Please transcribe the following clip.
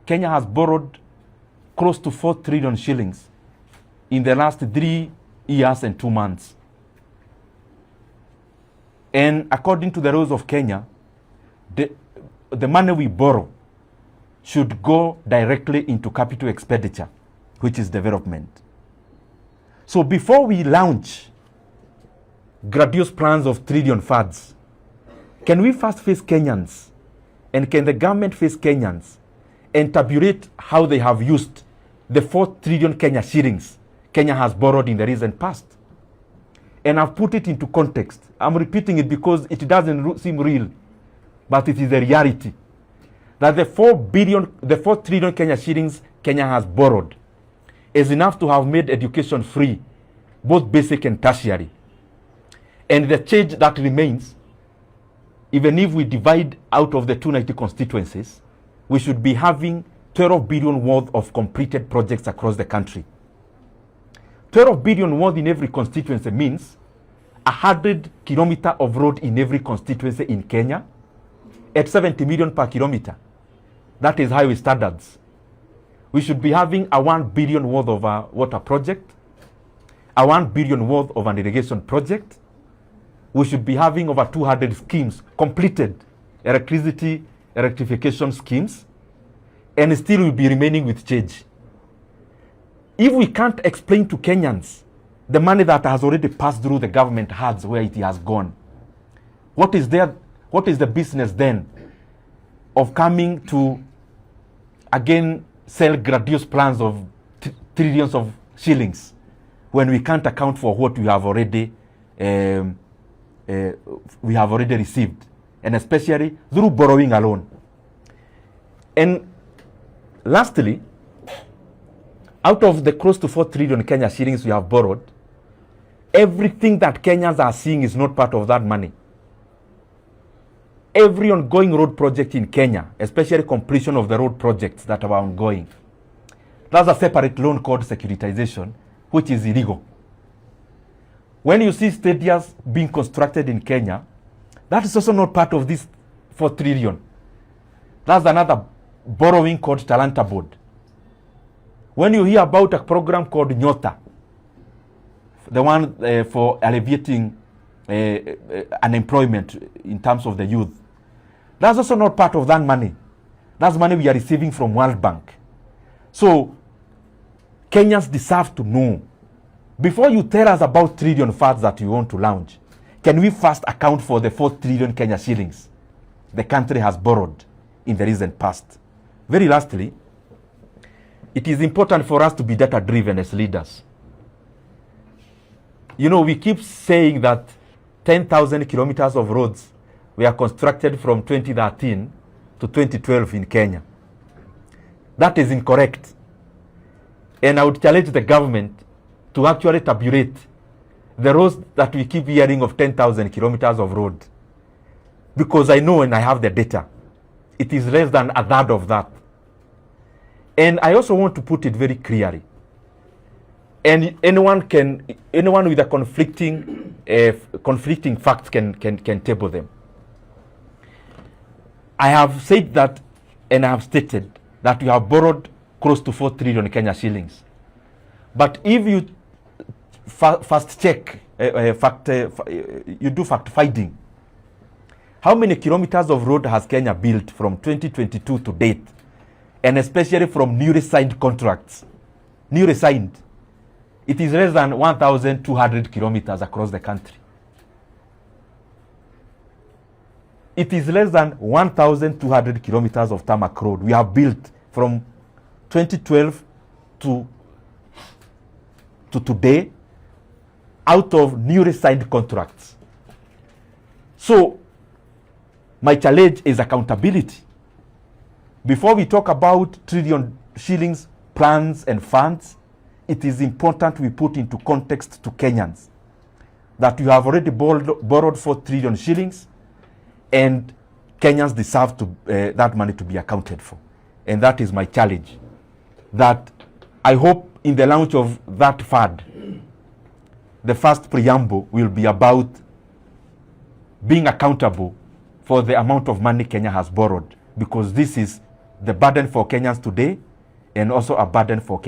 Kenya has borrowed close to 4 trillion shillings in the last 3 years and 2 months. And according to the rules of Kenya, the money we borrow should go directly into capital expenditure, which is development. So before we launch grandiose plans of trillion funds, can we first face Kenyans, and can the government face Kenyans and tabulate how they have used the 4 trillion Kenya shillings Kenya has borrowed in the recent past? And I've put it into context. I'm repeating it because it doesn't seem real, but it is a reality. That the 4 trillion Kenya shillings Kenya has borrowed is enough to have made education free, both basic and tertiary. And the change that remains, even if we divide out of the 290 constituencies, we should be having 12 billion worth of completed projects across the country. 12 billion worth in every constituency means 100 kilometers of road in every constituency in Kenya at 70 million per kilometer. That is highway standards. We should be having a 1 billion worth of a water project, a 1 billion worth of an irrigation project. We should be having over 200 schemes completed, electrification schemes, and still will be remaining with change. If we can't explain to Kenyans the money that has already passed through the government hands where it has gone, what is the business then of coming to again sell grandiose plans of trillions of shillings when we can't account for what we have already received, and especially through borrowing alone? And lastly, out of the close to 4 trillion Kenya shillings we have borrowed, everything that Kenyans are seeing is not part of that money. Every ongoing road project in Kenya, especially completion of the road projects that are ongoing, that's a separate loan called securitization, which is illegal. When you see stadiums being constructed in Kenya, that is also not part of this 4 trillion. That's another borrowing called Talanta Board. When you hear about a program called Nyota, the one for alleviating unemployment in terms of the youth, that's also not part of that money. That's money we are receiving from World Bank. So Kenyans deserve to know, before you tell us about trillion funds that you want to launch, can we first account for the 4 trillion Kenya shillings the country has borrowed in the recent past? Very lastly, it is important for us to be data-driven as leaders. You know, we keep saying that 10,000 kilometers of roads were constructed from 2013 to 2012 in Kenya. That is incorrect. And I would challenge the government to actually tabulate the roads that we keep hearing of 10,000 kilometers of road. Because I know, and I have the data, it is less than a third of that. And I also want to put it very clearly. And anyone with a conflicting facts can table them. I have said that, and I have stated that we have borrowed close to 4 trillion Kenya shillings. But if you fast check, you do fact finding, how many kilometers of road has Kenya built from 2022 to date? And especially from newly signed contracts. Newly signed. It is less than 1,200 kilometers across the country. It is less than 1,200 kilometers of tarmac road we have built from 2012 to today out of newly signed contracts. So, my challenge is accountability. Before we talk about trillion shillings plans and funds, it is important we put into context to Kenyans that you have already borrowed 4 trillion shillings, and Kenyans deserve that money to be accounted for. And that is my challenge. That I hope in the launch of that fund, the first preamble will be about being accountable for the amount of money Kenya has borrowed, because this is the burden for Kenyans today and also a burden for Kenya.